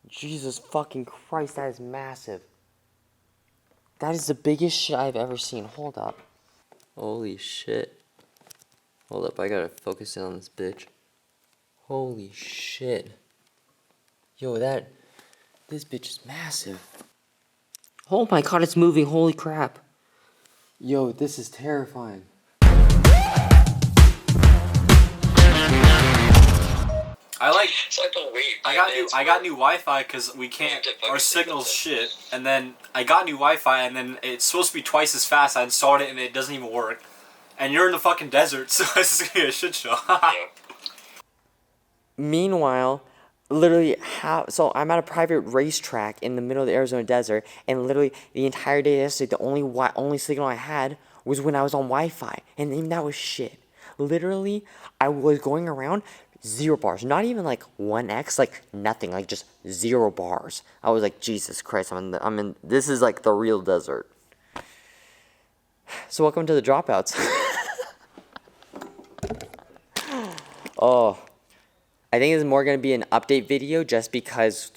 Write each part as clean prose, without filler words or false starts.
Jesus fucking Christ, that is massive. That is the biggest shit I've ever seen. Hold up. Holy shit. Hold up, I gotta focus in on this bitch. Holy shit. Yo, this bitch is massive. Oh my god, it's moving, holy crap. Yo, this is terrifying. It's like the wait. I got new Wi-Fi because we can't. Our signal's shit. And then I got new Wi-Fi, and then it's supposed to be twice as fast. I installed it, and it doesn't even work. And you're in the fucking desert, so this is gonna be a shit show. Meanwhile, literally, so I'm at a private racetrack in the middle of the Arizona desert, and literally the entire day yesterday, the only signal I had was when I was on Wi-Fi, and even that was shit. Literally, I was going around 0 bars, not even like 1x, like nothing, like just 0 bars. I was like, Jesus Christ, this is like the real desert. So welcome to the Dropouts. Oh. I think it's more going to be an update video just because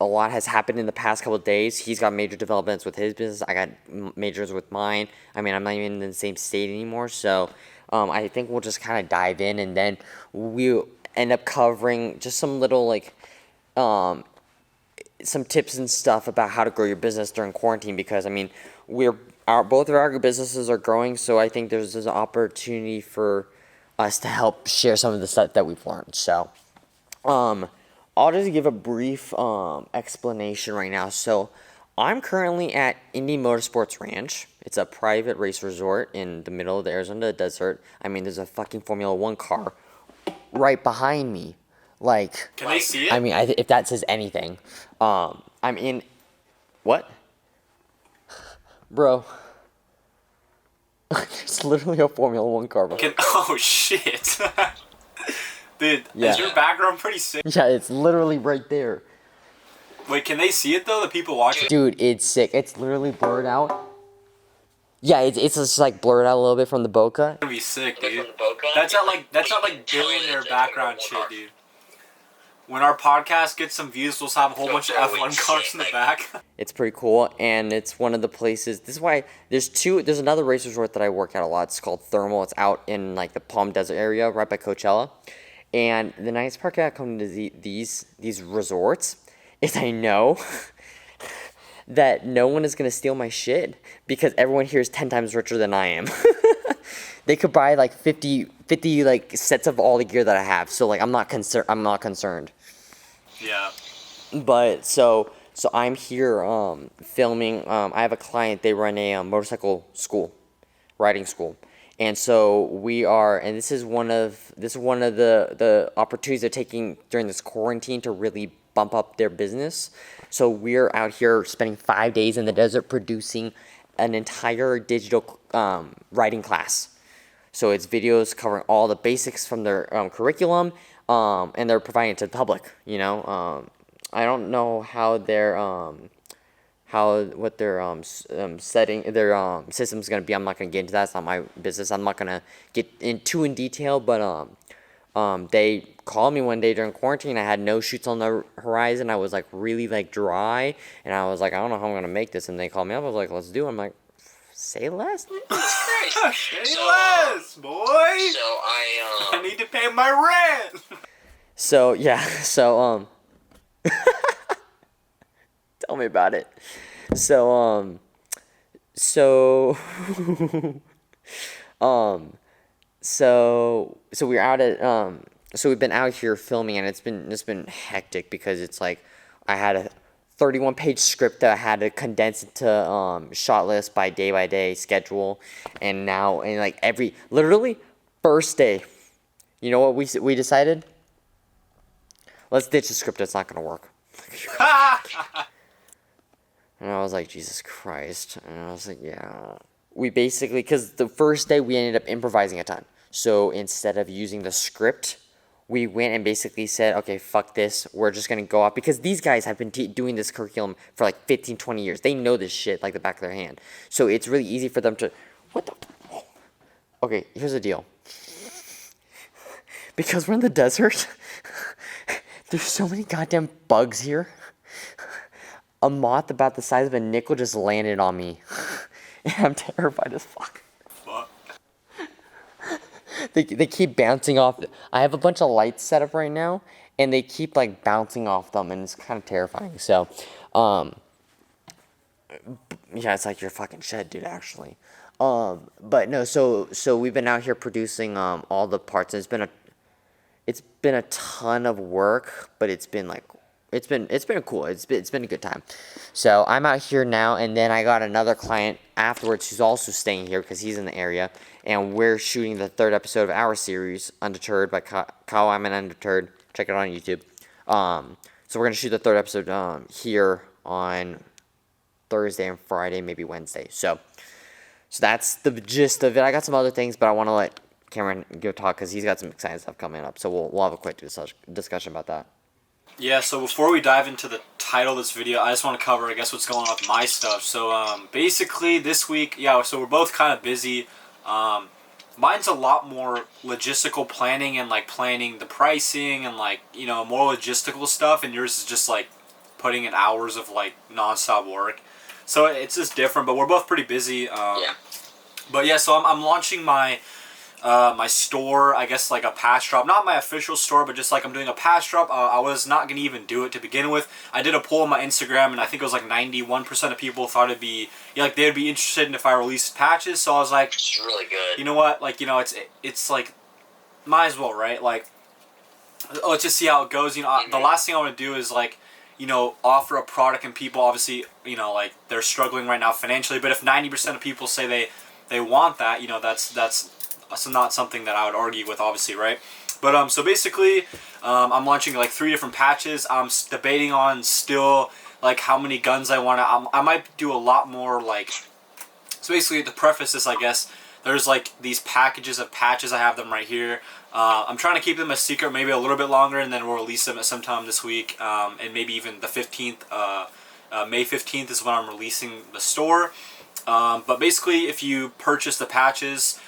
a lot has happened in the past couple of days. He's got major developments with his business. I got majors with mine. I mean, I'm not even in the same state anymore. So I think we'll just kind of dive in, and then we'll end up covering just some little, like, some tips and stuff about how to grow your business during quarantine, because, I mean, both of our businesses are growing, so I think there's an opportunity for us to help share some of the stuff that we've learned. So, I'll just give a brief explanation right now. So, I'm currently at Indy Motorsports Ranch. It's a private race resort in the middle of the Arizona desert. I mean, there's a fucking Formula One car right behind me. Like, Can they see it? I mean, if that says anything, I'm in. What, bro? It's literally a Formula One car. Oh shit, dude! Yeah. Is your background pretty sick? Yeah, it's literally right there. Wait, can they see it though? The people watching. Dude, it's sick. It's literally blurred out. Yeah, it's just like blurred out a little bit from the bokeh. It's gonna be sick, dude. That's not like billionaire background shit, dude. When our podcast gets some views, we'll have a whole bunch of F1 cars in the back. It's pretty cool, and it's one of the places. This is why there's another race resort that I work at a lot. It's called Thermal. It's out in like the Palm Desert area, right by Coachella. And the nice part about coming to these resorts is I know that no one is gonna steal my shit because everyone here is 10 times richer than I am. They could buy like 50 like sets of all the gear that I have. So like I'm not concerned. Yeah. But so I'm here filming. I have a client. They run a motorcycle school, riding school, and so we are. And this is one of the opportunities they're taking during this quarantine to really bump up their business. So we're out here spending 5 days in the desert producing an entire digital riding class. So it's videos covering all the basics from their curriculum, and they're providing it to the public. You know, I don't know how their setting their system's gonna be. I'm not gonna get into that. It's not my business. I'm not gonna get in detail. But they called me one day during quarantine. I had no shoots on the horizon. I was like really like dry, and I was like, I don't know how I'm gonna make this. And they called me up. I was like, let's do it. I'm like, say less. Say less, boy. So I need to pay my rent. So yeah, so tell me about it. So so we're out at so we've been out here filming, and it's been hectic because it's like I had a 31-page script that I had to condense into shot list by day schedule, and now like literally first day, you know what we decided? Let's ditch the script. It's not gonna work. And I was like, Jesus Christ. And I was like, yeah. We basically, because the first day we ended up improvising a ton. So instead of using the script, we went and basically said, okay, fuck this. We're just going to go off. Because these guys have been doing this curriculum for like 15, 20 years. They know this shit like the back of their hand. So it's really easy for them to, what the? Okay, here's the deal. Because we're in the desert, There's so many goddamn bugs here. A moth about the size of a nickel just landed on me. And I'm terrified as fuck. Fuck. They keep bouncing off. I have a bunch of lights set up right now, and they keep like bouncing off them, and it's kind of terrifying. So, yeah, it's like your fucking shed, dude. Actually, but no. So we've been out here producing all the parts, and it's been a ton of work, but it's been cool. It's been a good time. So I'm out here now, and then I got another client afterwards who's also staying here because he's in the area, and we're shooting the 3rd episode of our series, Undeterred by Kyle. I'm an Undeterred. Check it out on YouTube. So we're gonna shoot the 3rd episode here on Thursday and Friday, maybe Wednesday. So that's the gist of it. I got some other things, but I want to let Cameron go talk because he's got some exciting stuff coming up. So we'll have a quick discussion about that. Yeah, so before we dive into the title of this video, I just want to cover, I guess, what's going on with my stuff. So, basically, this week, yeah, so we're both kind of busy. Mine's a lot more logistical planning and, like, planning the pricing and, like, you know, more logistical stuff. And yours is just, like, putting in hours of, like, nonstop work. So it's just different, but we're both pretty busy. Yeah. But, yeah, so I'm launching my store, I guess, like a patch drop. Not my official store, but just like I'm doing a patch drop. I was not going to even do it to begin with. I did a poll on my Instagram, and I think it was like 91% of people thought it'd be, yeah, like they'd be interested in if I released patches. So I was like, It's really good. you know what? Like, you know, it's like, might as well, right? Like, let's just see how it goes. You know, the last thing I want to do is like, you know, offer a product and people obviously, you know, like they're struggling right now financially. But if 90% of people say they want that, you know, that's so not something that I would argue with, obviously, right? But so basically, I'm launching like 3 different patches. I'm debating on still like how many guns I want to. I might do a lot more like. So basically, to preface this, I guess there's like these packages of patches. I have them right here. I'm trying to keep them a secret, maybe a little bit longer, and then we'll release them at some time this week, and maybe even the 15th. May 15th is when I'm releasing the store. But basically, if you purchase the patches,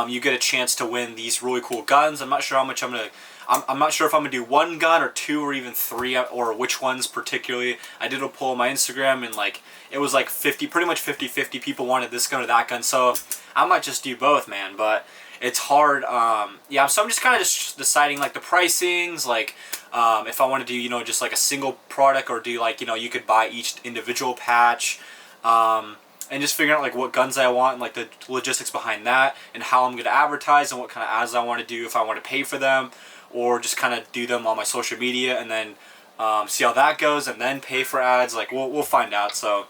you get a chance to win these really cool guns. I'm not sure how much I'm not sure if I'm gonna do 1 gun or 2 or even 3 or which ones particularly. I did a poll on my Instagram and like it was like 50, pretty much 50-50 people wanted this gun or that gun. So I might just do both, man. But it's hard. Yeah, so I'm just kind of just deciding like the pricings, like if I want to do, you know, just like a single product or do like, you know, you could buy each individual patch. And just figuring out like what guns I want and like the logistics behind that and how I'm going to advertise and what kind of ads I want to do, if I want to pay for them or just kind of do them on my social media and then see how that goes and then pay for ads. Like we'll find out. So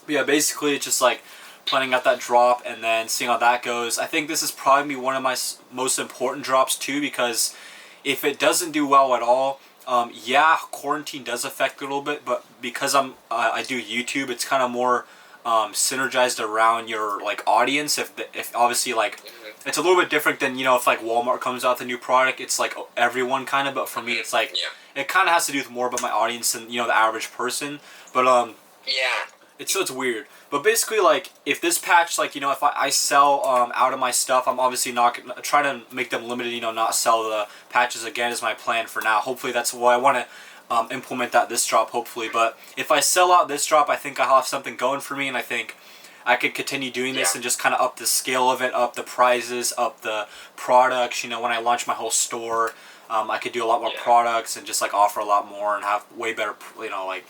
yeah, basically it's just like planning out that drop and then seeing how that goes. I think this is probably one of my most important drops too, because if it doesn't do well at all, yeah, quarantine does affect it a little bit, but because I do YouTube, it's kind of more synergized around your like audience. If obviously like it's a little bit different than, you know, if like Walmart comes out with a new product, it's like everyone kind of, but for me it's like it kind of has to do with more about my audience than, you know, the average person. But Yeah. it's weird. But basically, like, if this patch, like, you know, if I sell out of my stuff, I'm obviously not gonna try to make them limited, you know, not sell the patches again is my plan for now. Hopefully that's what I want to implement that this drop, hopefully. But if I sell out this drop, I think I'll have something going for me, and I think I could continue doing this and just kind of up the scale of it, up the prizes, up the products. You know, when I launch my whole store, I could do a lot more products and just, like, offer a lot more and have way better, you know, like,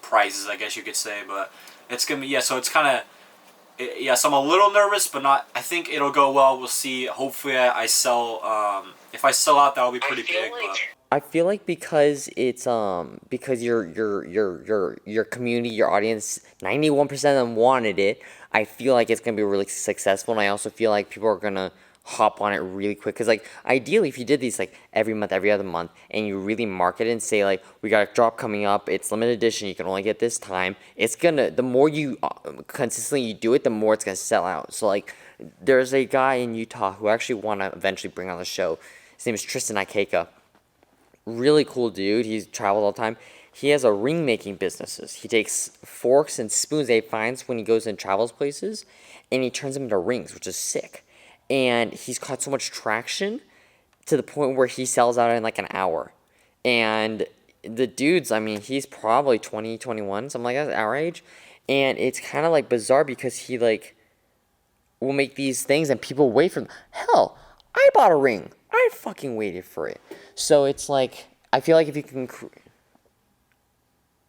prizes, I guess you could say. But it's gonna be, yeah, so it's kind of, yeah, so I'm a little nervous, but not, I think it'll go well. We'll see. Hopefully I sell, if I sell out, that'll be pretty big. But I feel like because it's because your community, your audience, 91% of them wanted it. I feel like it's gonna be really successful, and I also feel like people are gonna hop on it really quick. Cause like ideally, if you did these like every month, every other month, and you really market it and say like, we got a drop coming up, it's limited edition, you can only get this time. It's gonna, the more you consistently you do it, the more it's gonna sell out. So like, there's a guy in Utah who I actually want to eventually bring on the show. His name is Tristan Ikeka. Really cool dude. He's traveled all the time. He has a ring making businesses. He takes forks and spoons that he finds when he goes and travels places, and he turns them into rings, which is sick. And he's caught so much traction to the point where he sells out in like an hour. And the dude's, I mean, he's probably 20, 21, something like that, our age. And it's kind of like bizarre because he like will make these things and people wait for them. Hell, I bought a ring. I fucking waited for it. So it's like, I feel like if you can,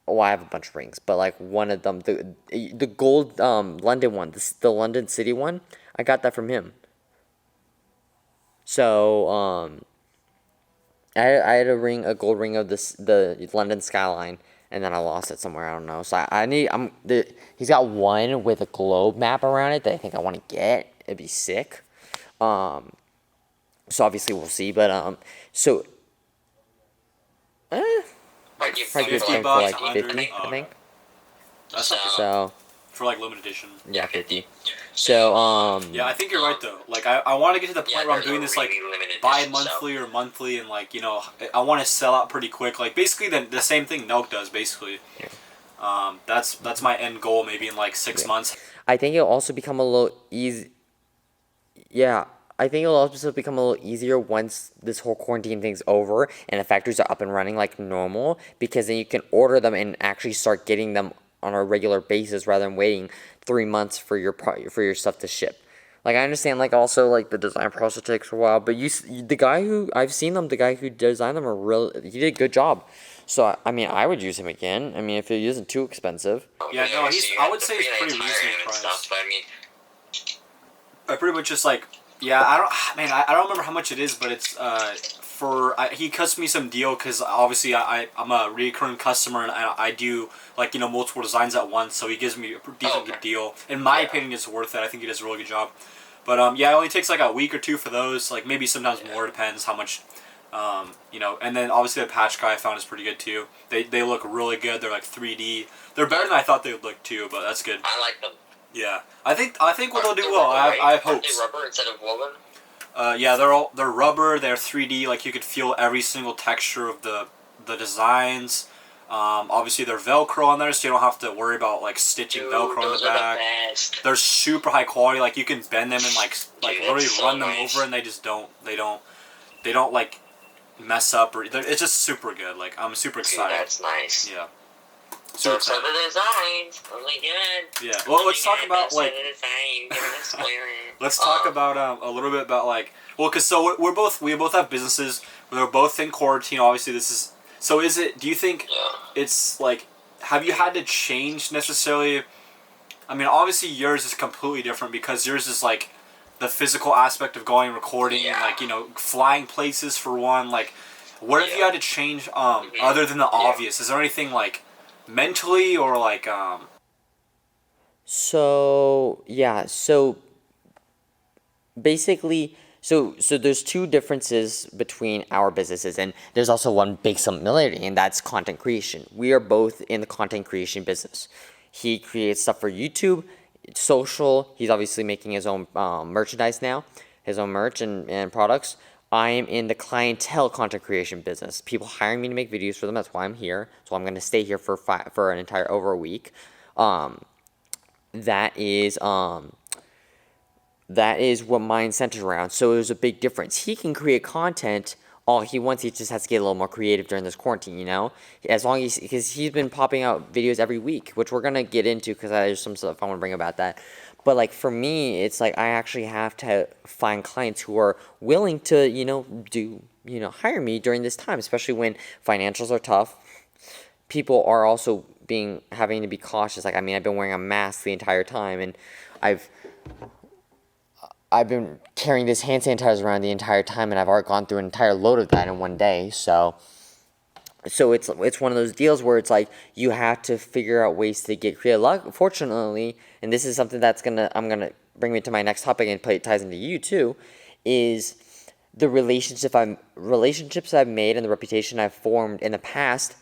I have a bunch of rings, but like one of them, the gold London one, the London City one, I got that from him. So I had a gold ring of the London skyline, and then I lost it somewhere. I don't know. So he's got one with a globe map around it that I think I want to get. It'd be sick. So obviously we'll see, but so Like you probably pay get for them for $50, like 100, 50, I think. That's not So for like limited edition. yeah, 50. So Yeah, I think you're right though. Like I want to get to the point where I'm doing this like limited bi-monthly or monthly, and like I want to sell out pretty quick. Like basically the same thing Nelk does basically. That's my end goal. Maybe in like 6 months. I think it'll also become a little easy. Yeah, I think it'll also become a little easier once this whole quarantine thing's over and the factories are up and running like normal, because then you can order them and actually start getting them on a regular basis rather than waiting 3 months for your stuff to ship. Like I understand, like also like the design process takes a while, but the guy who I've seen them, the guy who designed them he did a good job. So I mean, I would use him again. I mean, if it isn't too expensive. Yeah, no, I would say he's pretty reasonable priced. But I mean, I pretty much just like, yeah, I don't remember how much it is, but it's he cuts me some deal because obviously I'm a recurring customer and I do like multiple designs at once, so he gives me a decent good deal. In my opinion, it's worth it. I think he does a really good job. But yeah, it only takes like a week or two for those, like maybe sometimes more, depends how much. And then obviously the patch guy I found is pretty good too. They look really good. They're like 3D. They're better than I thought they would look too, but that's good. I like them. Yeah, I think they'll do well. I have hopes. Are they rubber instead of woven? Yeah, they're rubber. They're 3D. Like you could feel every single texture of the designs. Obviously they're Velcro on there, so you don't have to worry about like stitching Velcro on the back. They're super high quality. Like you can bend them and like literally run them over, and they just don't like mess up, or it's just super good. Like I'm super excited. That's nice. Yeah. So the designs, really good. Yeah. Well, let's talk about like. Let's talk about a little bit about like because so we both have businesses. We're both in quarantine. Obviously, this is so. Is it? Do you think it's like? Have you had to change necessarily? I mean, obviously yours is completely different because yours is like the physical aspect of going recording and like flying places for one. Like, what have you had to change other than the obvious? Is there anything like mentally or like So yeah, so basically, so there's two differences between our businesses, and there's also one big similarity, and that's content creation. We are both in the content creation business. He creates stuff for YouTube, social. He's obviously making his own merchandise now, his own merch and products. I am in the clientele content creation business. People hiring me to make videos for them. That's why I'm here. So I'm going to stay here for an entire over a week. That is what mine centers around. So there's a big difference. He can create content all he wants. He just has to get a little more creative during this quarantine, as long as, because he's been popping out videos every week, which we're going to get into because there's some stuff I want to bring about that. But like for me, it's like I actually have to find clients who are willing to, hire me during this time, especially when financials are tough. People are also having to be cautious. Like, I mean, I've been wearing a mask the entire time, and I've been carrying this hand sanitizer around the entire time, and I've already gone through an entire load of that in one day. So it's one of those deals where it's like you have to figure out ways to get creative. Fortunately, and this is something I'm gonna bring me to my next topic and it ties into you too, is the relationships I've made and the reputation I've formed in the past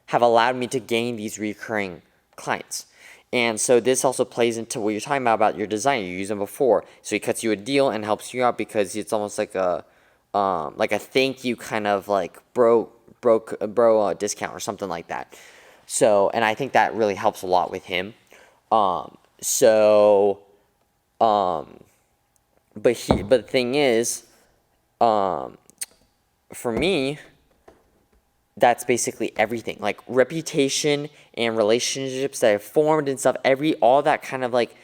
have allowed me to gain these recurring clients. And so this also plays into what you're talking about your design. You used them before, so he cuts you a deal and helps you out because it's almost like a thank you kind of like bro discount or something like that. So, and I think that really helps a lot with him. But the thing is, for me, that's basically everything. Like reputation and relationships that are formed and stuff. All that kind of like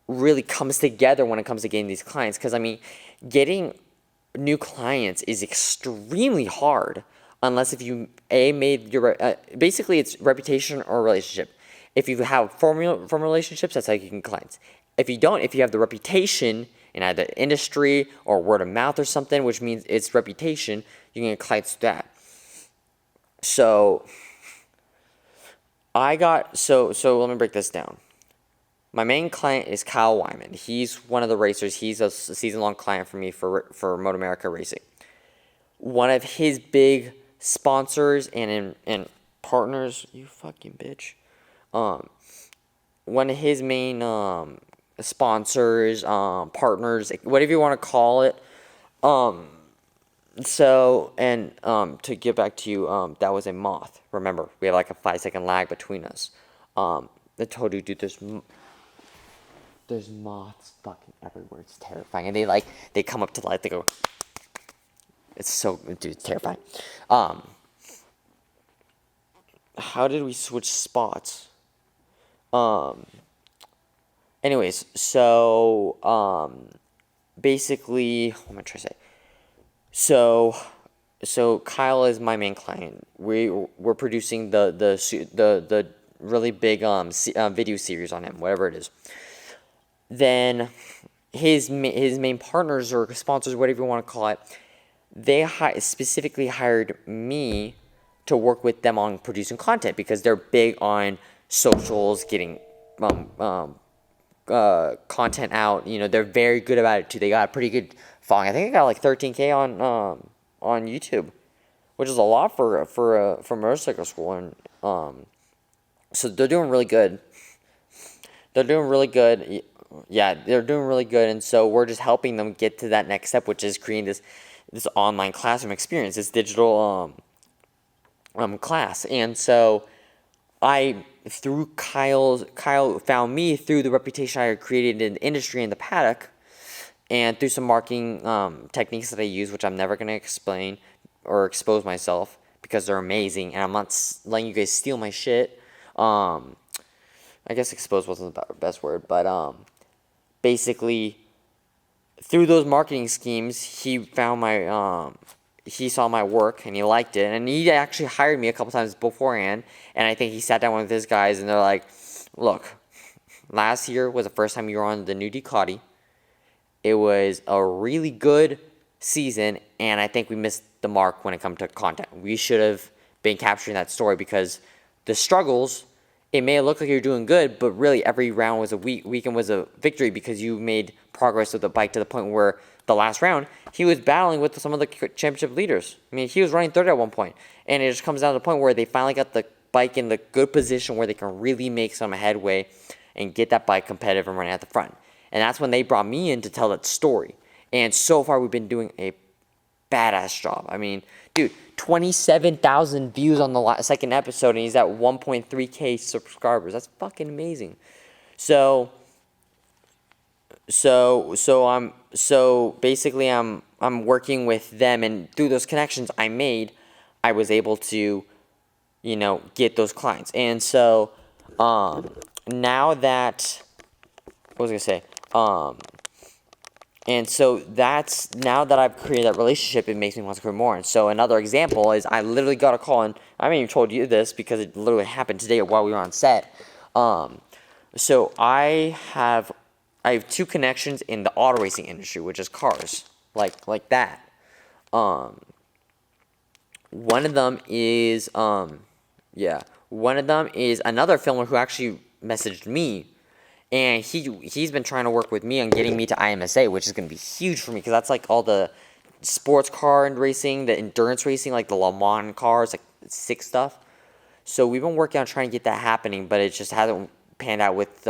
really comes together when it comes to getting these clients. Because I mean, getting new clients is extremely hard unless if you made your basically it's reputation or relationship. If you have from relationships, that's how you get clients. If you don't, if you have the reputation in either industry or word of mouth or something, which means it's reputation, you can get clients through that. So so let me break this down. My main client is Kyle Wyman. He's one of the racers. He's a season-long client for me for Moto America Racing. One of his big sponsors and partners, you fucking bitch. One of his main sponsors, partners, whatever you want to call it. To get back to you, that was a moth. Remember, we have like a 5-second lag between us. I told you, dude, there's moths fucking everywhere. It's terrifying. And they come up to light, they go. It's so, dude, it's terrifying. How did we switch spots? Anyways, so, basically, what am I trying to say? So Kyle is my main client. We're producing the really big video series on him, whatever it is. Then his main partners or sponsors, whatever you want to call it, they specifically hired me to work with them on producing content because they're big on socials, getting content out. You know, they're very good about it too. They got a pretty good following. I think I got like 13K on YouTube, which is a lot for motorcycle school, and so they're doing really good. They're doing really good. Yeah, they're doing really good, and so we're just helping them get to that next step, which is creating this online classroom experience, this digital class. And so Kyle found me through the reputation I had created in the industry in the paddock, and through some marketing techniques that I use, which I'm never going to explain or expose myself because they're amazing, and I'm not letting you guys steal my shit. I guess expose wasn't the best word, but basically, through those marketing schemes, he found he saw my work and he liked it, and he actually hired me a couple times beforehand. And I think he sat down with his guys, and they're like, "Look, last year was the first time you were on the new Ducati. It was a really good season, and I think we missed the mark when it comes to content. We should have been capturing that story because the struggles." It may look like you're doing good, but really every round was a weekend was a victory because you made progress with the bike to the point where the last round, he was battling with some of the championship leaders. I mean, he was running third at one point, and it just comes down to the point where they finally got the bike in the good position where they can really make some headway and get that bike competitive and running at the front. And that's when they brought me in to tell that story. And so far, we've been doing a badass job. I mean, dude, 27,000 views on the second episode, and he's at 1.3K subscribers. That's fucking amazing. So basically, I'm working with them, and through those connections I made, I was able to, get those clients. And so, now that, what was I gonna say? And so now that I've created that relationship, it makes me want to create more. And so another example is I literally got a call, and I haven't even told you this because it literally happened today while we were on set. So I have 2 connections in the auto racing industry, which is cars, like that. One of them is another filmer who actually messaged me. And he's been trying to work with me on getting me to IMSA, which is going to be huge for me because that's like all the sports car and racing, the endurance racing, like the Le Mans cars, like sick stuff. So we've been working on trying to get that happening, but it just hasn't panned out with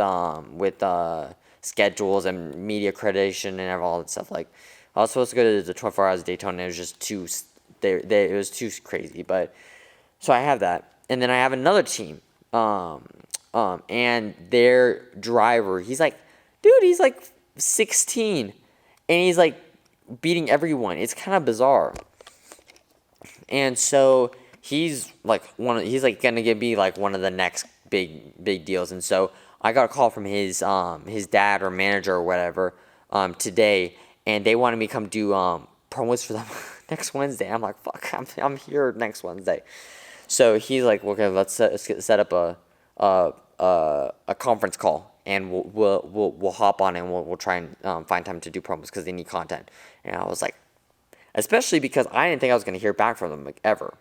schedules and media accreditation and all that stuff. Like I was supposed to go to the 24 Hours of Daytona, and it was just too it was too crazy. But so I have that, and then I have another team. And their driver, he's like 16, and he's like beating everyone. It's kind of bizarre. And so he's like he's like gonna be like one of the next big deals. And so I got a call from his dad or manager or whatever today, and they wanted me to come do promos for them next Wednesday. I'm like, fuck, I'm here next Wednesday. So he's like, okay, let's set up a conference call, and we'll hop on, and we'll try and find time to do promos because they need content. And I was like, especially because I didn't think I was gonna hear back from them like ever,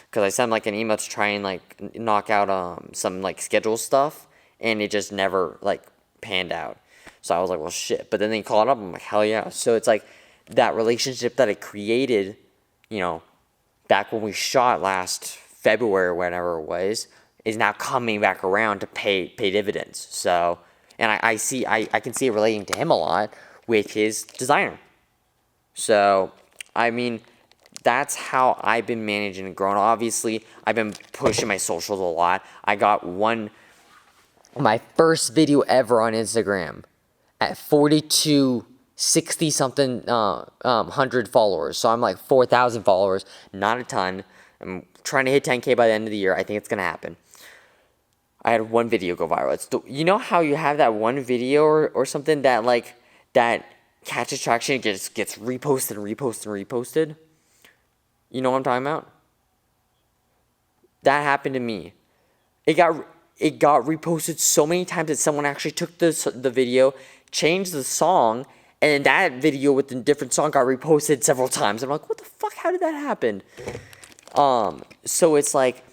because I sent like an email to try and like knock out some like schedule stuff, and it just never like panned out. So I was like, well, shit. But then they called up. I'm like, hell yeah. So it's like that relationship that I created, you know, back when we shot last February or whenever it was, is now coming back around to pay dividends. So, and I can see it relating to him a lot with his designer. So, I mean, that's how I've been managing and growing. Obviously, I've been pushing my socials a lot. I got my first video ever on Instagram at 60 something hundred followers. So I'm like 4,000 followers, not a ton. I'm trying to hit 10K by the end of the year. I think it's gonna happen. I had one video go viral. You know how you have that one video or something that like that catches traction, gets reposted and reposted and reposted? You know what I'm talking about? That happened to me. It got reposted so many times that someone actually took the video, changed the song, and that video with the different song got reposted several times. I'm like, what the fuck? How did that happen? So it's like,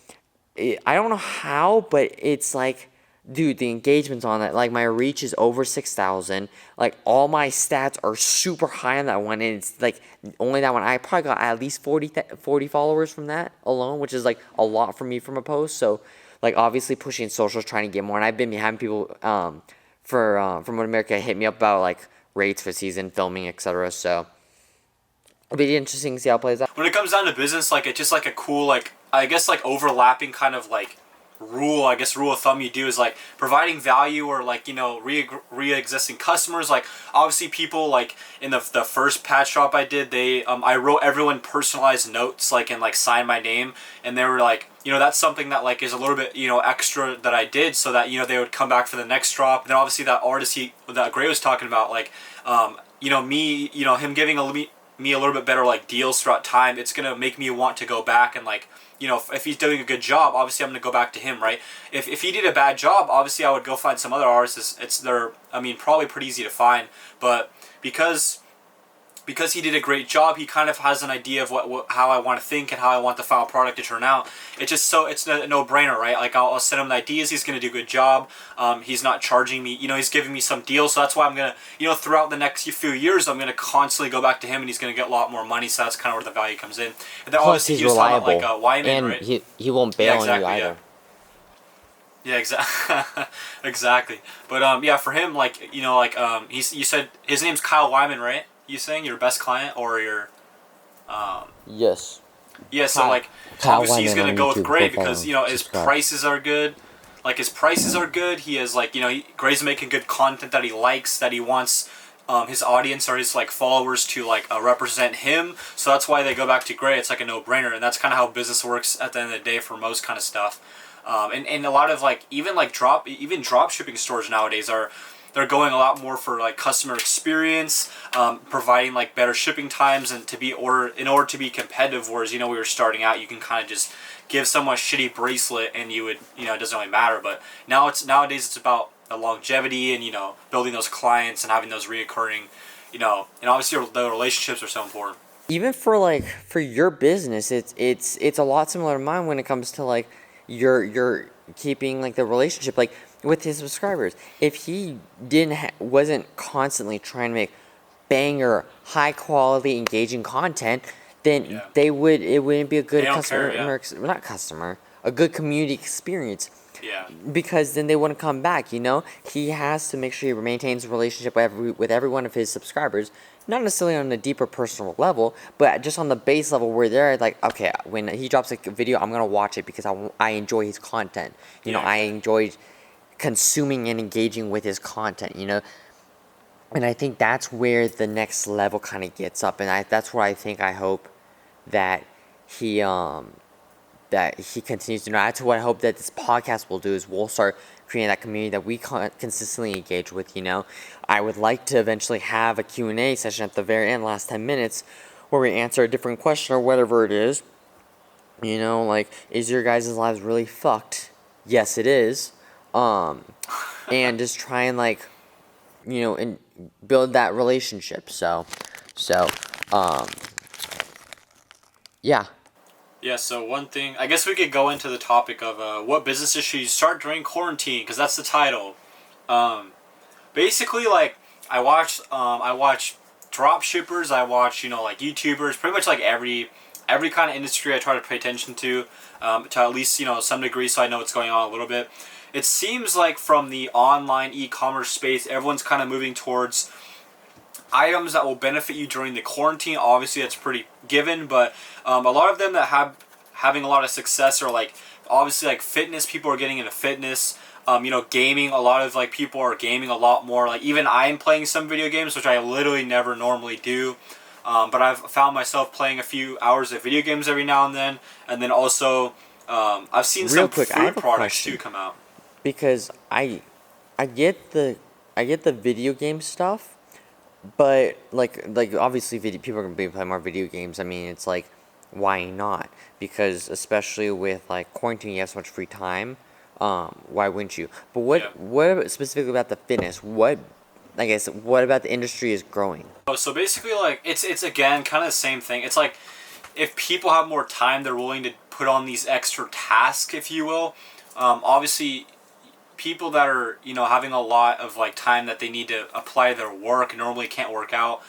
I don't know how, but it's like, dude, the engagements on that, like my reach is over 6,000. Like all my stats are super high on that one, and it's like only that one. I probably got at least 40 followers from that alone, which is like a lot for me from a post. So like obviously pushing socials, trying to get more. And I've been having people from America hit me up about like rates for season, filming, etc. So it'll be interesting to see how it plays out. When it comes down to business, like it's just like a cool, like I guess like overlapping kind of like rule of thumb you do is like providing value, or like, you know, re-existing customers. Like obviously people like in the first patch drop I did, they I wrote everyone personalized notes, like, and like signed my name, and they were like, you know, that's something that like is a little bit, you know, extra that I did, so that, you know, they would come back for the next drop. And then obviously that artist that Gray was talking about, like you know, me, you know, him giving me a little bit better like deals throughout time, it's gonna make me want to go back and like, you know, if he's doing a good job, obviously I'm gonna go back to him, right? If he did a bad job, obviously I would go find some other artists. They're, I mean, probably pretty easy to find, but because he did a great job, he kind of has an idea of how I want to think and how I want the final product to turn out. It's just it's a no-brainer, right? Like I'll send him the ideas, he's going to do a good job. He's not charging me, you know, he's giving me some deals, so that's why I'm going to, you know, throughout the next few years, I'm going to constantly go back to him, and he's going to get a lot more money, so that's kind of where the value comes in. And then plus he's reliable, about, like, Wyman, and right? he won't bail on you either. Yeah, exactly. Exactly. But yeah, for him, like, you know, like you said his name's Kyle Wyman, right? You saying your best client or your Yes. Yeah, so like Kyle obviously he's Wyman gonna go on with YouTube. Gray Go follow because, him. you know, his Subscribe. prices are good. Like his prices are good. He has, like, you know, Gray's making good content that he likes, that he wants his audience or his like followers to like represent him. So that's why they go back to Gray. It's like a no-brainer, and that's kind of how business works at the end of the day for most kind of stuff. And a lot of like even drop shipping stores nowadays they're going a lot more for like customer experience, providing like better shipping times, and in order to be competitive. Whereas, you know, we were starting out, you can kind of just give someone a shitty bracelet and you would, you know, it doesn't really matter. But nowadays it's about the longevity and, you know, building those clients and having those reoccurring, you know, and obviously the relationships are so important. Even for your business, it's a lot similar to mine when it comes to like you're keeping like the relationship like with his subscribers. If he wasn't constantly trying to make banger, high quality, engaging content, then it wouldn't be a good a good community experience. Yeah. Because then they wouldn't come back, you know? He has to make sure he maintains a relationship with every one of his subscribers, not necessarily on a deeper personal level, but just on the base level where they're like, okay, when he drops a video, I'm going to watch it because I enjoy his content. You know, I enjoy consuming and engaging with his content, you know? And I think that's where the next level kind of gets up, and that's where I hope that he that he continues to know. That's what I hope that this podcast will do, is we'll start creating that community that we consistently engage with, you know. I would like to eventually have a Q&A session at the very end, last 10 minutes, where we answer a different question or whatever it is. You know, like, is your guys' lives really fucked? Yes, it is. And just try and, like, you know, and build that relationship. So, yeah. Yeah, so one thing, I guess we could go into the topic of what businesses should you start during quarantine, because that's the title. Basically, like, I watch drop shippers, I watch, you know, like YouTubers, pretty much like every kind of industry I try to pay attention to at least, you know, some degree, so I know what's going on a little bit. It seems like from the online e-commerce space, everyone's kind of moving towards items that will benefit you during the quarantine. Obviously, that's pretty given, but a lot of them that having a lot of success are like, obviously, like fitness. People are getting into fitness. You know, gaming. A lot of like people are gaming a lot more. Like even I'm playing some video games, which I literally never normally do. But I've found myself playing a few hours of video games every now and then. And then also, I've seen Real some quick, I food have a products question. too come out. Because I get the video game stuff, but like obviously people are gonna be playing more video games. I mean, it's like, why not? Because especially with like quarantine, you have so much free time. Why wouldn't you? But Yeah. what specifically about the fitness? What about the industry is growing? So basically, like it's again kind of the same thing. It's like if people have more time, they're willing to put on these extra tasks, if you will. Obviously, people that are, you know, having a lot of like time that they need to apply their work and normally can't work out.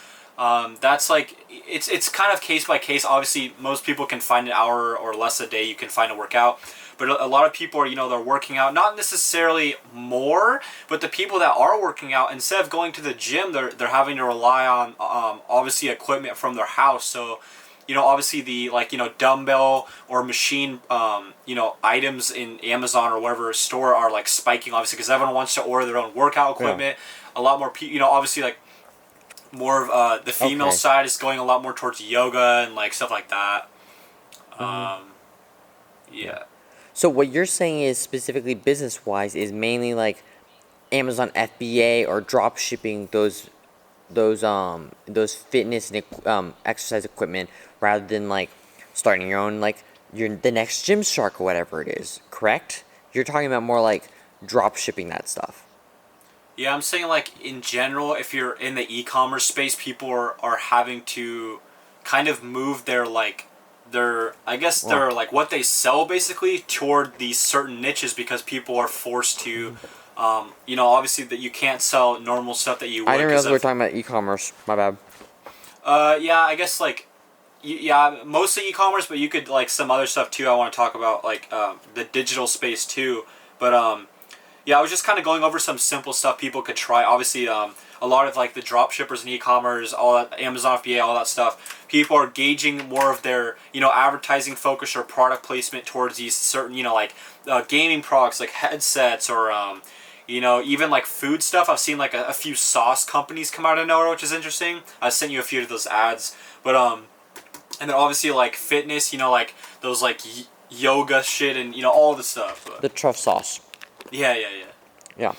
That's like it's kind of case by case. Obviously, most people can find an hour or less a day you can find to work out. But a lot of people are, you know, they're working out, not necessarily more, but the people that are working out, instead of going to the gym, they're having to rely on obviously equipment from their house. So, you know, obviously the, like, you know, dumbbell or machine, you know, items in Amazon or whatever store are like spiking, obviously, because everyone wants to order their own workout equipment. A lot more people, you know, obviously, like, more of the female side is going a lot more towards yoga and like stuff like that. Yeah. So what you're saying is specifically business wise is mainly like Amazon FBA or drop shipping those fitness and exercise equipment rather than like starting your own, like your the next Gymshark or whatever it is, correct? You're talking about more like drop shipping that stuff. Yeah, I'm saying like in general, if you're in the e-commerce space, people are having to kind of move their like I guess their like what they sell basically toward these certain niches, because people are forced to you know, obviously that you can't sell normal stuff that you would. I didn't realize we were talking about e-commerce. My bad. Yeah, I guess like yeah, mostly e-commerce, but you could like some other stuff too. I want to talk about like the digital space too. But yeah, I was just kind of going over some simple stuff people could try. Obviously, a lot of like the drop shippers and e-commerce, all that, Amazon FBA, all that stuff. People are gauging more of their, you know, advertising focus or product placement towards these certain, you know, like gaming products like headsets or, you know, even like food stuff. I've seen like a few sauce companies come out of nowhere, which is interesting. I sent you a few of those ads, but and then obviously like fitness, you know, like those like yoga shit and, you know, all the stuff. But The truff sauce. yeah. Yeah.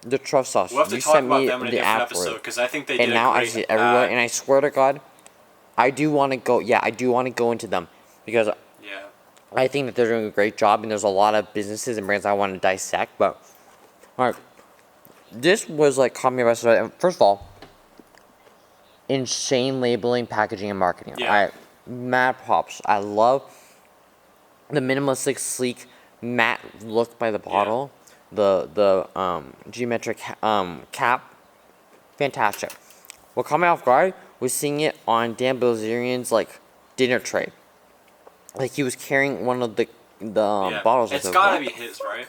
The truff sauce. We'll have to You talk sent about me them in a the different app for episode, it. because I think they And did now a I great see it everywhere, ad. and I swear to God, I do want to go. Yeah, I do want to go into them because Yeah. I think that they're doing a great job, and there's a lot of businesses and brands I want to dissect. But all right, this was like caught me by surprise. First of all, insane labeling, packaging, and marketing. Yeah. All right, mad props. I love the minimalistic, sleek, matte look by the bottle. The geometric cap, fantastic. What caught me off guard was seeing it on Dan Bilzerian's like dinner tray. Like he was carrying one of the Yeah. bottles. It's with gotta him. be his, right?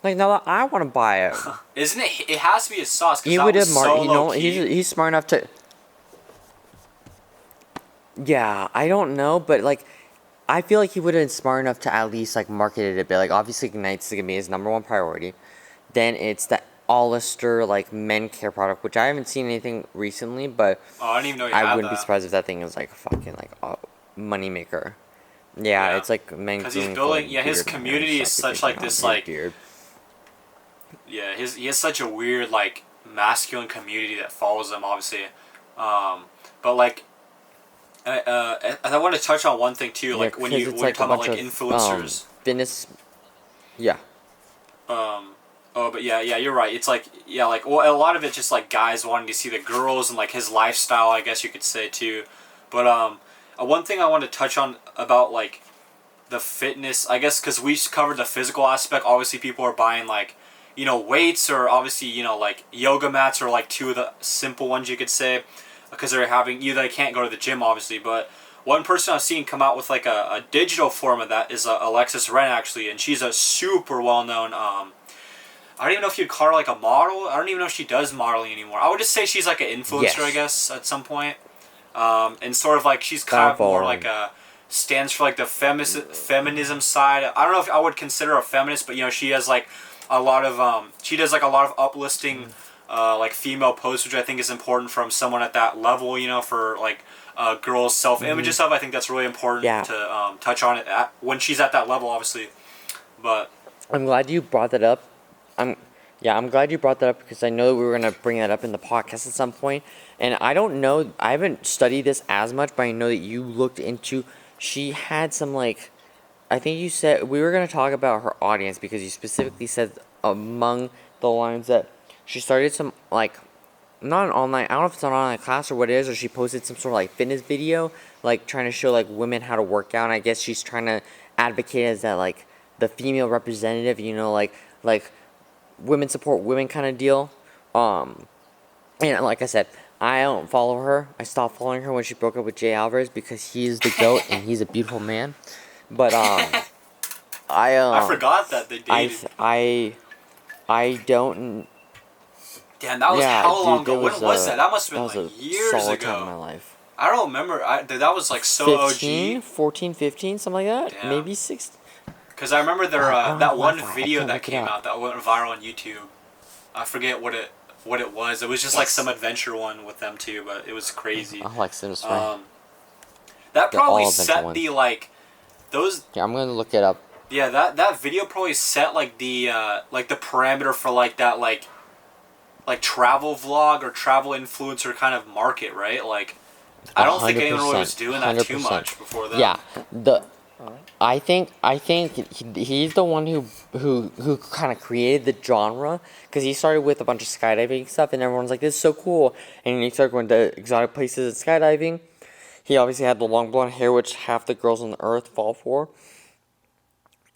Like now that I want to buy it. Isn't it? It has to be his sauce, because He that would was have so you low know, key. he's smart enough to. Yeah, I don't know, but like, I feel like he would have been smart enough to at least like market it a bit. Like obviously, Ignite's gonna be his #1 priority. Then it's the Hollister like men care product, which I haven't seen anything recently, but Oh, I didn't even know he I had wouldn't be that. surprised if that thing is like a fucking like a moneymaker. Yeah, it's like men because he's growing building. full Yeah, his beard and hair and community is stuff such because, like this his like. beard. Yeah, he has such a weird like masculine community that follows him, obviously. But like, I want to touch on one thing too. Yeah, Like when because you it's when you're like a talking about bunch like of influencers. fitness. Yeah. Oh, but yeah, you're right. It's like like well, a lot of it just like guys wanting to see the girls and like his lifestyle, I guess you could say too. But one thing I want to touch on about like the fitness, I guess, because we covered the physical aspect. Obviously, people are buying like, weights or obviously like yoga mats or like two of the simple ones you could say, because they're having they can't go to the gym obviously, but. One person I've seen come out with like a digital form of that is Alexis Ren actually, and she's a super well known I don't even know if you'd call her like a model. I don't even know if she does modeling anymore. I would just say she's like an influencer, I Yes. guess, at some point. And sort of like she's I kind don't of more follow like him. stands for like the feminism side. I don't know if I would consider her a feminist, but she has like a lot of she does like a lot of uplisting like female posts, which I think is important from someone at that level. For like girls' self-image and stuff. I think that's really important Yeah. to touch on it when she's at that level, obviously. But I'm glad you brought that up. I'm glad you brought that up because I know that we were gonna bring that up in the podcast at some point. And I don't know, I haven't studied this as much, but I know that you looked into. She had some like, I think you said we were gonna talk about her audience because you specifically said among the lines that she started some like, not an online. I don't know if it's an online class or what it is, or she posted some sort of like fitness video, like trying to show like women how to work out. And I guess she's trying to advocate as that like the female representative, like women support women kind of deal. And like I said, I don't follow her. I stopped following her when she broke up with Jay Alvarez because he's the goat and he's a beautiful man. But I forgot that they dated. I don't. Damn, that was Yeah, how long dude, ago? When was that? That must have that been was like a years solid ago. time in my life. I don't remember. That was like so 15, OG. 14, 15, something like that. Damn. Maybe 16. Because I remember there I don't that have one Wi-Fi. I video can't that look it came up. out that went viral on YouTube. I forget what it was. It was just like some adventure one with them too, but it was crazy. Alexa was right. That They're probably all adventure set ones. the like those. Yeah, I'm gonna look it up. Yeah, that video probably set like the parameter for like that like travel vlog or travel influencer kind of market, right? Like, I don't think anyone really was doing that too 100%. much before that. Yeah, I think he's the one who kind of created the genre because he started with a bunch of skydiving stuff and everyone's like, this is so cool, and he started going to exotic places and skydiving. He obviously had the long blonde hair, which half the girls on the earth fall for,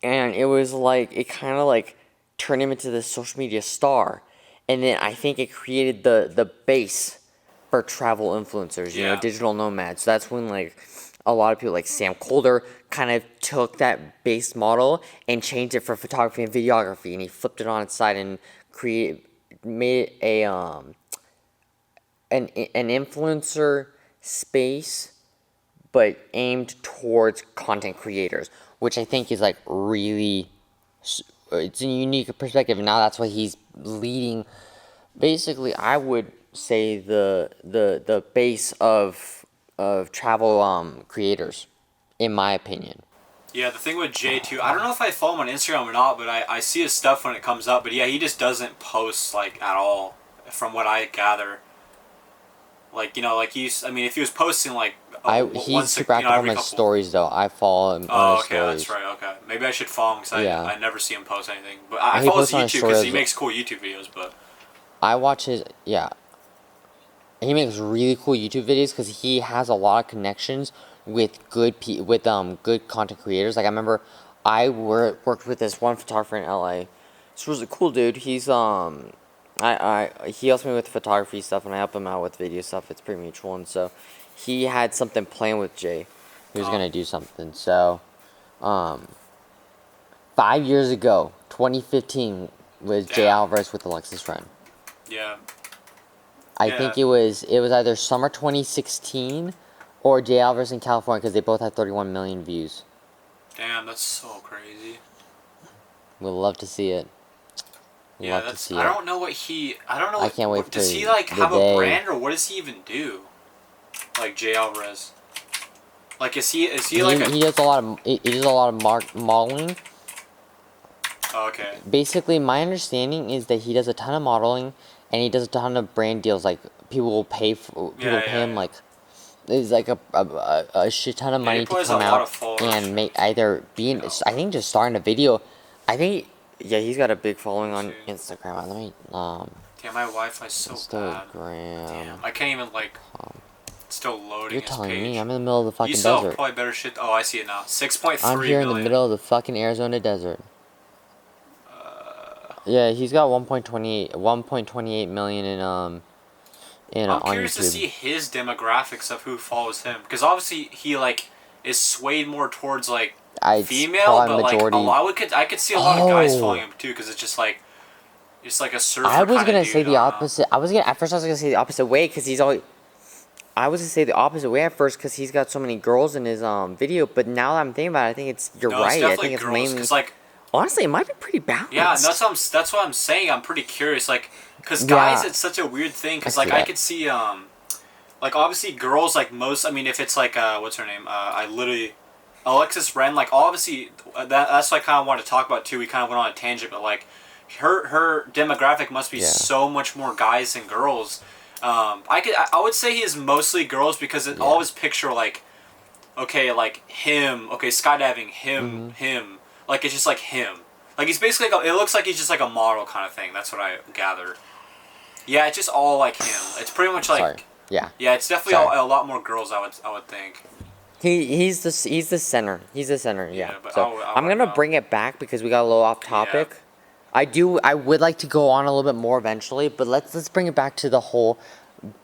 and it was like it kind of like turned him into this social media star, and then I think it created the base for travel influencers, Yeah. digital nomads. So that's when like a lot of people like Sam Colder kind of took that base model and changed it for photography and videography, and he flipped it on its side and made a an influencer space but aimed towards content creators, which I think is like really, it's a unique perspective. Now that's why he's leading. Basically, I would say the base of travel creators, in my opinion. Yeah, the thing with Jay too, I don't know if I follow him on Instagram or not, but I see his stuff when it comes up. But yeah, he just doesn't post like at all, from what I gather. Like like I mean, if he was posting like He's super active on my stories though. I follow him on his okay, stories. that's right. Okay, maybe I should follow him because Yeah. I never see him post anything. But I He follow his posts on his YouTube because he stories. makes cool YouTube videos. But I watch his He makes really cool YouTube videos because he has a lot of connections with good good content creators. Like I remember, I worked with this one photographer in LA. This was a cool dude. He's he helps me with photography stuff and I help him out with video stuff. It's pretty mutual, and so he had something planned with Jay. He was gonna do something. So, 5 years ago, 2015, was Jay Alvarez with Alexis Ren. yeah. I think it was either summer 2016 or Jay Alvarez in California because they both had 31 million views. Damn, that's so crazy. We'd love to see it. Yeah, Love to see I it. don't know what I don't know. I can't wait Does for he like the have day. a brand or what does he even do? Like Jay Alvarez. Like, is he like a? He does a lot of modeling. Okay. Basically, my understanding is that he does a ton of modeling, and he does a ton of brand deals. Like people will pay him like it's like a shit ton of Yeah, he money to probably has a come lot out of followers. and make either being. I think just starting a video. I think yeah, he's got a big following on Instagram. Let me Damn, my Wi-Fi's so bad. Instagram. Damn, I can't even like. It's still loading You're his telling page. me I'm in the middle of the fucking You still have desert. probably better shit. Oh, I see it now. 6.3 I'm here in the million. middle of the fucking Arizona desert. Yeah, he's got 1.28 million in I'm on curious to YouTube. see his demographics of who follows him, because obviously he like is swayed more towards like female, but majority. like I could see a lot of guys following him too, because it's just like a surfer I was kind of gonna dude. say the opposite. At first I was gonna say the opposite way because he's always. I was gonna say the opposite way at first because he's got so many girls in his video, but now that I'm thinking about it, I think you're No, right. it's definitely I think it's girls, mainly. because like Honestly, it might be pretty balanced. yeah, that's what I'm saying. I'm pretty curious, like, because Yeah. guys, it's such a weird thing, because I like see I that. could see like obviously girls like most. I mean, if it's like what's her name? I literally Alexis Ren. Like obviously that's what I kind of want to talk about too. We kind of went on a tangent, but like her demographic must be Yeah. so much more guys than girls. I would say he is mostly girls because it always picture like okay, like him, okay, skydiving, him. Like it's just like him. Like he's basically like it looks like he's just like a model kind of thing. That's what I gather. Yeah, it's just all like him. It's pretty much like Sorry. Yeah. yeah, it's definitely a lot more girls. I would think. He's the center. He's the center. Yeah. Yeah, but So I'll I'm gonna know. bring it back because we got a little off topic. Yeah. I would like to go on a little bit more eventually, but let's bring it back to the whole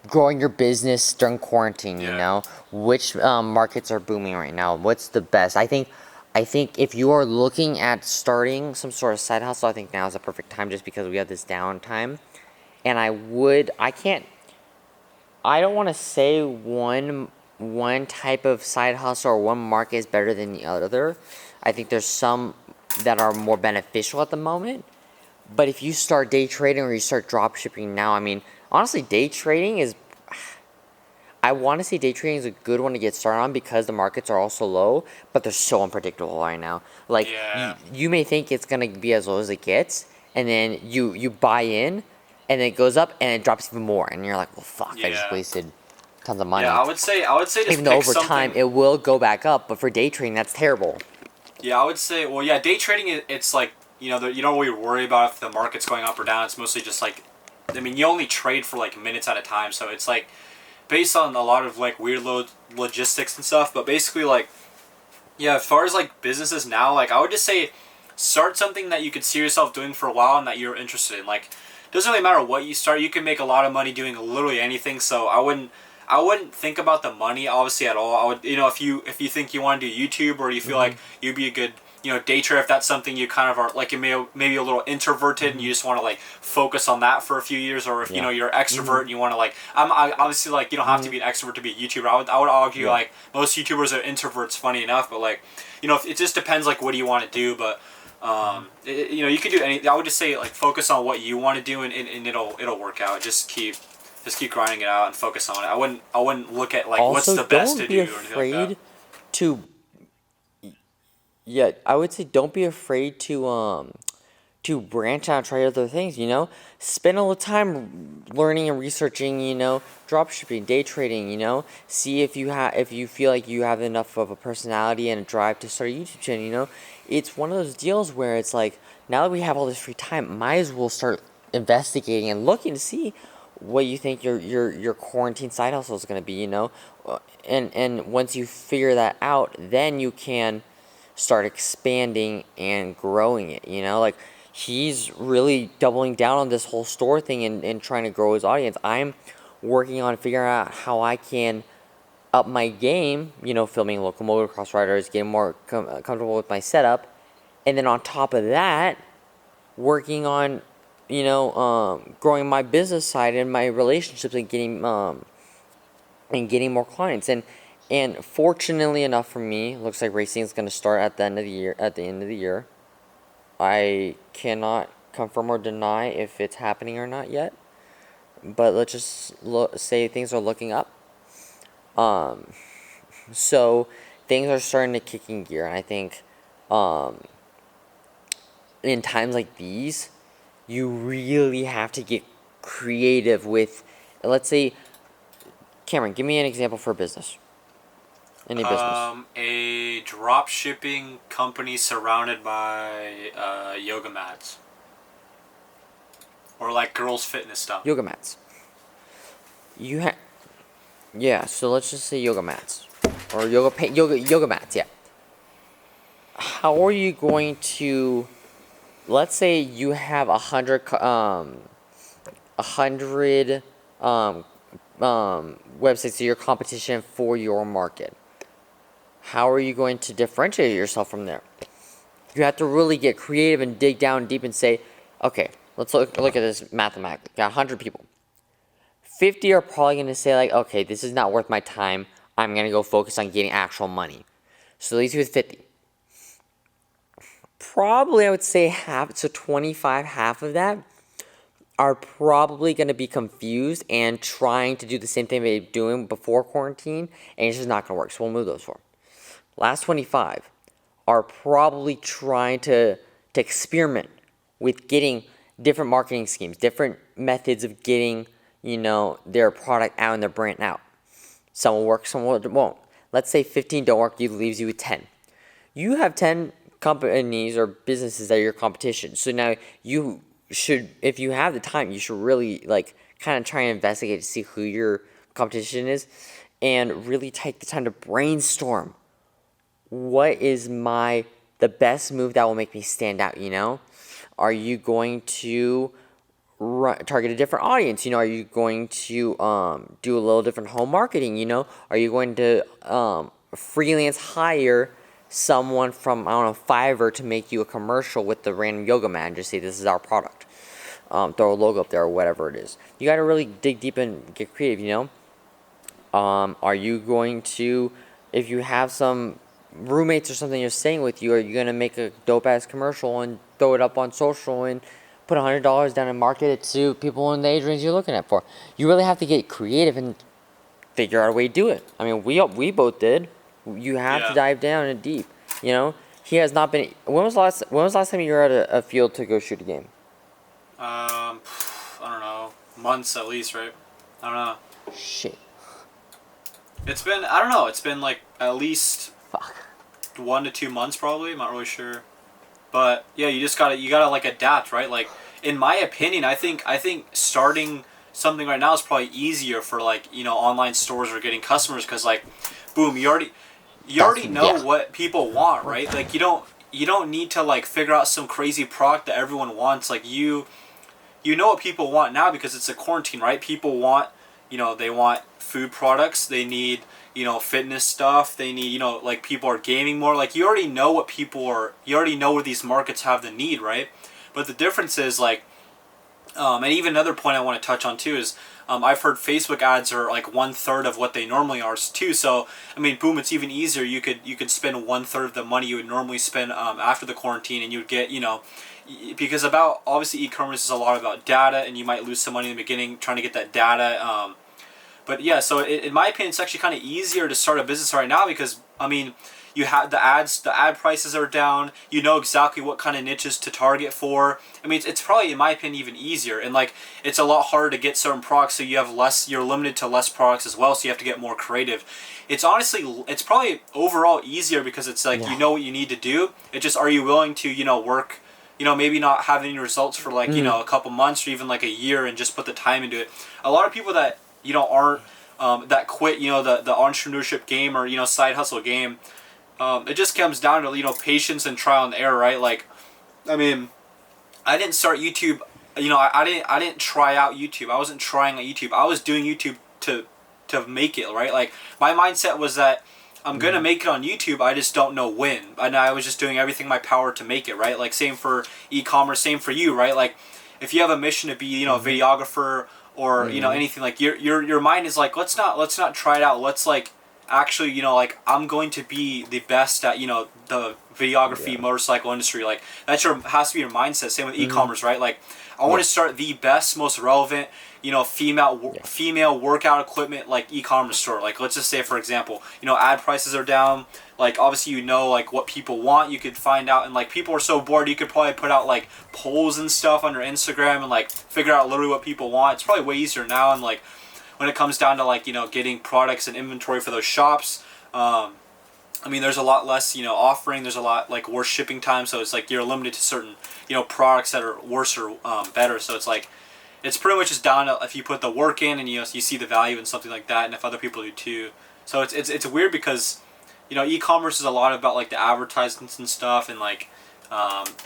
growing your business during quarantine. You Yeah. know, which markets are booming right now? What's the best? I think if you are looking at starting some sort of side hustle, I think now is the perfect time just because we have this downtime. And I don't want to say one type of side hustle or one market is better than the other. I think there's some that are more beneficial at the moment. But if you start day trading or you start drop shipping now, I mean, honestly, day trading is. I want to say day trading is a good one to get started on because the markets are also low, but they're so unpredictable right now. Like, Yeah. you may think it's going to be as low as it gets, and then you buy in, and then it goes up, and it drops even more. And you're like, well, fuck, I just Yeah. wasted tons of money. Yeah, I would say just Even though pick over something. time it will go back up, but for day trading, that's terrible. Yeah, I would say. Well, yeah, day trading. It's like you know you don't really worry about if the market's going up or down. It's mostly just like, I mean, you only trade for like minutes at a time, so it's like based on a lot of like weird logistics and stuff. But basically, like, yeah, as far as like businesses now, like I would just say, start something that you could see yourself doing for a while and that you're interested in. Like, doesn't really matter what you start. You can make a lot of money doing literally anything. So I wouldn't think about the money obviously at all. I would, you know, if you think you want to do YouTube or you feel like you'd be a good, you know, day trader, if that's something you kind of are like, you maybe a little introverted and you just want to like focus on that for a few years, or if you know you're extrovert and you want to like, I obviously like you don't have to be an extrovert to be a YouTuber. I would argue like most YouTubers are introverts, funny enough, but like, you know, it just depends like what do you want to do, but. You know, you could do anything. I would just say like focus on what you want to do and it'll work out. Just keep grinding it out and focus on it. I wouldn't look at like what's Also, the best to don't be do or anything like afraid that. to. Yeah, I would say don't be afraid to branch out, try other things. You know, spend a little time learning and researching. You know, drop shipping, day trading. You know, see if you feel like you have enough of a personality and a drive to start a YouTube channel. You know, it's one of those deals where it's like now that we have all this free time, might as well start investigating and looking to see what you think your quarantine side hustle is going to be. You know, and once you figure that out, then you can start expanding and growing it. You know, like he's really doubling down on this whole store thing and trying to grow his audience. I'm working on figuring out how I can up my game, you know, filming local motocross riders, getting more comfortable with my setup. And then on top of that, working on, you know, growing my business side and my relationships and getting more clients. And fortunately enough for me, looks like racing is going to start at the end of the year. At the end of the year, I cannot confirm or deny if it's happening or not yet. But let's just say things are looking up. Um, So things are starting to kick in gear, and I think in times like these, you really have to get creative with, let's say, Cameron, give me an example for a business. Any business. A drop shipping company surrounded by yoga mats. Or like girls' fitness stuff. Yoga mats. Yeah, so let's just say yoga mats. Or yoga mats, yeah. How are you going to, let's say you have 100 websites to your competition for your market. How are you going to differentiate yourself from there? You have to really get creative and dig down deep and say, okay, let's look at this mathematically. Got 100 people. 50 are probably going to say like, okay, this is not worth my time. I'm going to go focus on getting actual money. So leaves you with 50. Probably I would say half, so 25, half of that are probably going to be confused and trying to do the same thing they were doing before quarantine, and it's just not going to work. So we'll move those for. Last 25 are probably trying to experiment with getting different marketing schemes, different methods of getting, their product out and their brand out. Some will work, some won't. Let's say 15 don't work, leaves you with 10. You have 10 companies or businesses that are your competition. So now you should, if you have the time, you should really kind of try and investigate to see who your competition is and really take the time to brainstorm. What is the best move that will make me stand out, Are you going to target a different audience, Are you going to do a little different home marketing, Are you going to freelance hire someone from, I don't know, Fiverr to make you a commercial with the random yoga mat and just say this is our product? Throw a logo up there or whatever it is. You got to really dig deep and get creative, Are you going to, if you have some roommates or something you're staying with you, are you going to make a dope-ass commercial and throw it up on social and put $100 down and market it to people in the age range you're looking at for? You really have to get creative and figure out a way to do it. I mean, we both did. You have to dive down and deep, He has not been. When was the last time you were at a field to go shoot a game? I don't know. Months at least, right? I don't know. Shit. It's been, I don't know, it's been like at least Fuck. 1 to 2 months probably, I'm not really sure. But yeah, you gotta like adapt, right? Like, in my opinion, I think starting something right now is probably easier for like, online stores or getting customers, because like, boom, you already know what people want, right? Like, you don't need to like figure out some crazy product that everyone wants. Like, you know what people want now because it's a quarantine, right? People want, they want food products, they need, fitness stuff, they need, like, people are gaming more. Like, you already know what you already know where these markets have the need, right? But the difference is like, and even another point I want to touch on too is, I've heard Facebook ads are like 1/3 of what they normally are too. So I mean, boom, it's even easier. You could spend 1/3 of the money you would normally spend after the quarantine, and you would get, because obviously e-commerce is a lot about data, and you might lose some money in the beginning trying to get that data. But yeah, so in my opinion, it's actually kind of easier to start a business right now because, I mean, you have the ad prices are down. You know exactly what kind of niches to target for. I mean, it's probably, in my opinion, even easier. And like, it's a lot harder to get certain products, so you're limited to less products as well, so you have to get more creative. It's probably overall easier because it's like, you know what you need to do. It's just, are you willing to, work, maybe not have any results for like, a couple months or even like a year and just put the time into it. A lot of people that, aren't, that quit, the entrepreneurship game or, side hustle game, it just comes down to, patience and trial and error, right? Like, I mean, I didn't start YouTube, I didn't try out YouTube. I wasn't trying out YouTube. I was doing YouTube to make it, right? Like, my mindset was that I'm going to make it on YouTube, I just don't know when. And I was just doing everything in my power to make it, right? Like, same for e-commerce, same for you, right? Like, if you have a mission to be, a videographer or, anything, like, your mind is like, let's not try it out. Let's like, actually, like, I'm going to be the best at, the videography motorcycle industry. Like that's has to be your mindset. Same with e-commerce, right? Like I want to start the best, most relevant, female workout equipment like e-commerce store. Like let's just say for example, ad prices are down. Like obviously like what people want. You could find out, and like people are so bored, you could probably put out like polls and stuff on your Instagram and like figure out literally what people want. It's probably way easier now, and like when it comes down to like getting products and inventory for those shops. I mean, there's a lot less, offering. There's a lot like worse shipping time, so it's like you're limited to certain, products that are worse or better. So it's like, it's pretty much just down to if you put the work in and you see the value in something like that, and if other people do too. So it's weird because, e-commerce is a lot about like the advertisements and stuff, and like,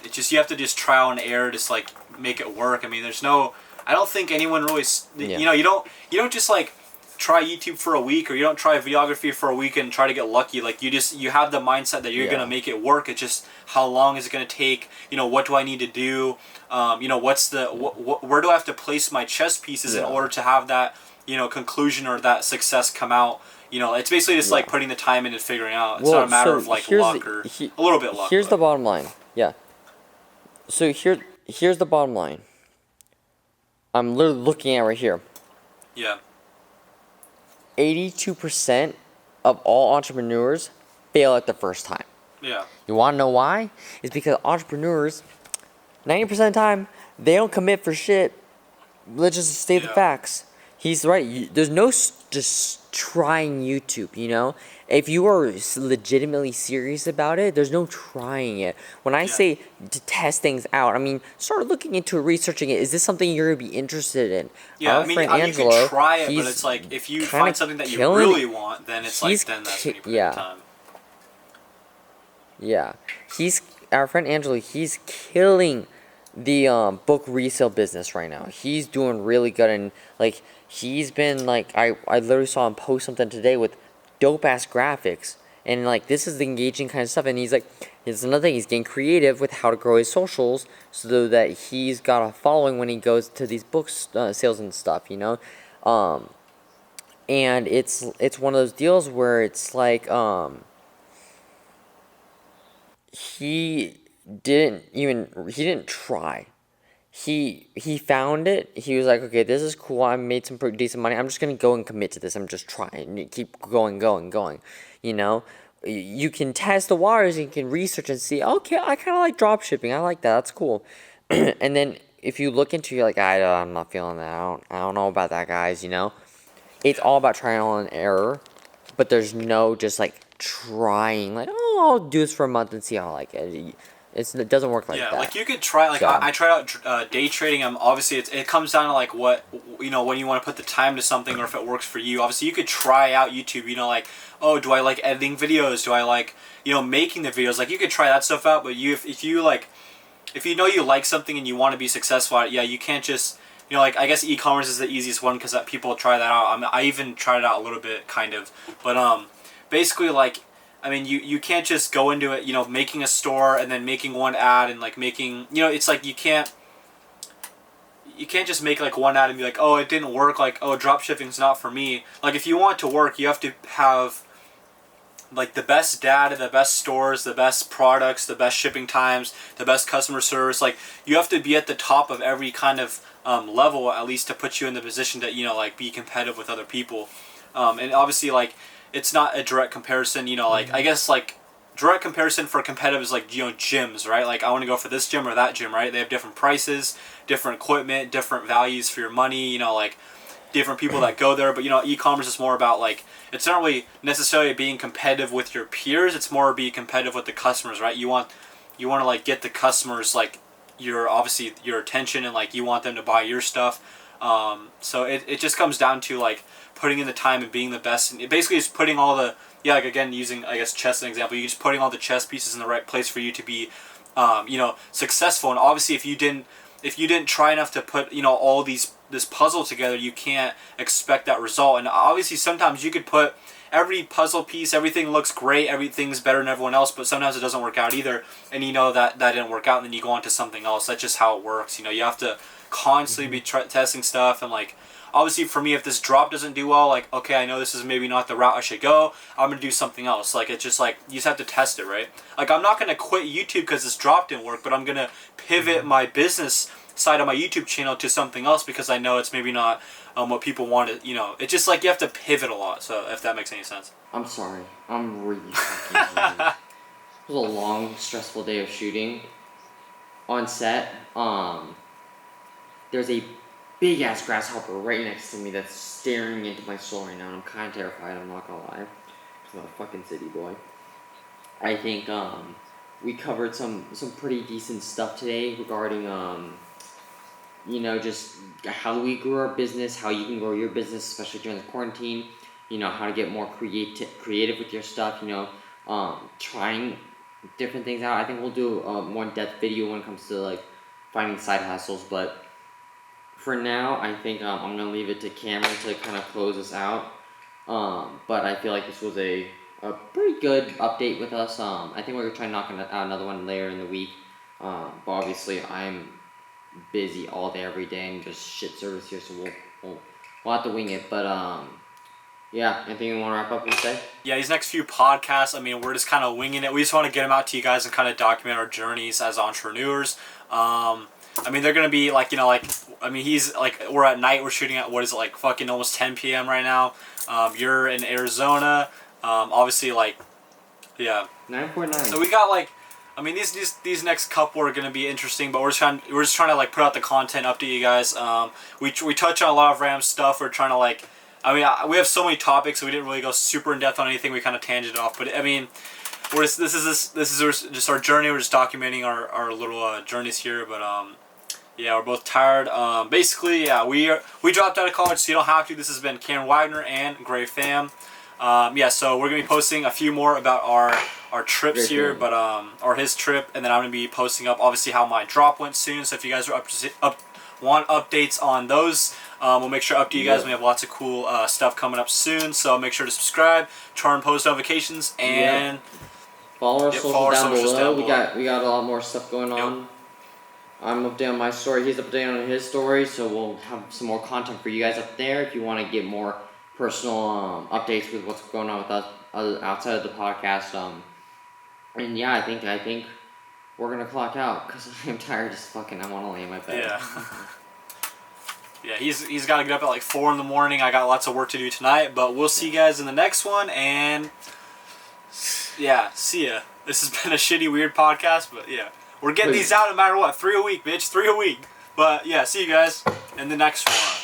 it's just you have to just trial and error, just like make it work. I mean, I don't think anyone really, you don't just like try YouTube for a week, or you don't try videography for a week and try to get lucky. Like you have the mindset that you're gonna make it work. It's just how long is it gonna take? What do I need to do? What's the where do I have to place my chess pieces in order to have that conclusion or that success come out? It's basically just like putting the time in and figuring out. It's not a matter of like luck or a little bit luck. Here's the bottom line. Yeah. So here's the bottom line. I'm literally looking at right here. Yeah. 82% of all entrepreneurs fail at the first time. Yeah. You want to know why? It's because entrepreneurs, 90% of the time, they don't commit for shit. Let's just state the facts. He's right. There's no just trying YouTube, If you are legitimately serious about it, there's no trying it. When I say to test things out, I mean, start looking into it, researching it. Is this something you're going to be interested in? Yeah, Our friend you Angelo, can try it, but it's like, if you find something that you really want, then it's like, then that's when you put in time. Yeah. Our friend Angelo, he's killing the book resale business right now. He's doing really good, and like he's been like I literally saw him post something today with dope ass graphics, and like this is the engaging kind of stuff. And he's like, it's another thing, he's getting creative with how to grow his socials so that he's got a following when he goes to these books sales and stuff, and it's one of those deals where it's like he didn't try. He found it. He was like, okay, this is cool. I made some pretty decent money. I'm just gonna go and commit to this. I'm just trying. Keep going. You can test the waters. And you can research and see. Okay, I kind of like drop shipping. I like that. That's cool. And then if you look into, you're like, I'm not feeling that. I don't know about that, guys. It's all about trial and error. But there's no just like trying. Like, I'll do this for a month and see how I like it. It doesn't work like that. Yeah, like you could try, like I tried out day trading. Obviously it comes down to like what, when you want to put the time to something, or if it works for you. Obviously you could try out YouTube, like, oh, do I like editing videos? Do I like, making the videos? Like you could try that stuff out, but if you you like something and you want to be successful at it, you can't just, like, I guess e-commerce is the easiest one because people try that out. I even tried it out a little bit, kind of, but basically, like, I mean, you can't just go into it, making a store and then making one ad and like making, it's like you can't just make like one ad and be like, oh, it didn't work, like, oh, dropshipping's not for me. Like if you want it to work, you have to have like the best data, the best stores, the best products, the best shipping times, the best customer service. Like you have to be at the top of every kind of level, at least to put you in the position that, like be competitive with other people. And obviously, like, it's not a direct comparison, like, I guess, like, direct comparison for competitive is, like, gyms, right? Like, I want to go for this gym or that gym, right? They have different prices, different equipment, different values for your money, like, different people that go there. But, e-commerce is more about, like, it's not really necessarily being competitive with your peers. It's more being competitive with the customers, right? You want to, like, get the customers, like, your attention, and, like, you want them to buy your stuff. So it just comes down to, like, putting in the time and being the best. And it basically is putting all the, like, again, using, I guess, chess as an example, you're just putting all the chess pieces in the right place for you to be, successful. And obviously if you didn't try enough to put, all this puzzle together, you can't expect that result. And obviously sometimes you could put every puzzle piece, everything looks great, everything's better than everyone else, but sometimes it doesn't work out either. And that didn't work out, and then you go on to something else. That's just how it works. You have to constantly be testing stuff, and like, obviously for me, if this drop doesn't do well, like, okay, I know this is maybe not the route I should go. I'm gonna do something else. Like, it's just like you just have to test it, right? Like, I'm not gonna quit YouTube because this drop didn't work, but I'm gonna pivot my business side of my YouTube channel to something else because I know it's maybe not what people wanted. You know, it's just like you have to pivot a lot. So if that makes any sense. I'm sorry. I'm really fucking hungry. It was a long, stressful day of shooting. On set, there's a big ass grasshopper right next to me that's staring into my soul right now, and I'm kind of terrified. I'm not gonna lie. I'm a fucking city boy. I think we covered some pretty decent stuff today regarding you know, just how we grew our business, how you can grow your business, especially during the quarantine. You know, how to get more creative with your stuff. You know, trying different things out. I think we'll do a more in-depth video when it comes to like finding side hustles, but for now I think I'm gonna leave it to Cameron to kind of close us out. But I feel like this was a pretty good update with us. I think we're trying to knock out another one later in the week. But obviously I'm busy all day every day and just shit service here, so we'll have to wing it. But yeah, anything you want to wrap up and say? Yeah, these next few podcasts, I mean, we're just kind of winging it. We just want to get them out to you guys and kind of document our journeys as entrepreneurs. I mean, they're going to be like, you know, like, I mean, he's like, we're at night, we're shooting at, what is it, like fucking almost 10 p.m. right now. You're in Arizona. Obviously, like, yeah. 9.9. So we got like, I mean, these next couple are gonna be interesting, but we're just trying to like put out the content up to you guys. We touch on a lot of random stuff. We're trying to like, I mean, we have so many topics, so we didn't really go super in depth on anything. We kind of tangented off, but I mean, this is just our journey. We're just documenting our little journeys here, but yeah, we're both tired. Basically, yeah, we dropped out of college, so you don't have to. This has been Cameron Wagner and Gray Fam. Yeah, so we're gonna be posting a few more about our trips here, but or his trip, and then I'm gonna be posting up obviously how my drop went soon. So if you guys are want updates on those, we'll make sure up to you guys. We have lots of cool stuff coming up soon, so make sure to subscribe, turn on post notifications, and follow our socials down below. We got a lot more stuff going on. Yep. I'm updating on my story. He's updating on his story, so we'll have some more content for you guys up there if you want to get more personal updates with what's going on with us outside of the podcast. And yeah, I think we're gonna clock out because I'm tired as fucking. I want to lay in my bed. Yeah. Yeah, he's got to get up at like 4 in the morning. I got lots of work to do tonight, but we'll see you guys in the next one. And yeah, see ya. This has been a shitty, weird podcast, but yeah, we're getting these out no matter what. 3 a week, bitch. 3 a week. But yeah, see you guys in the next one.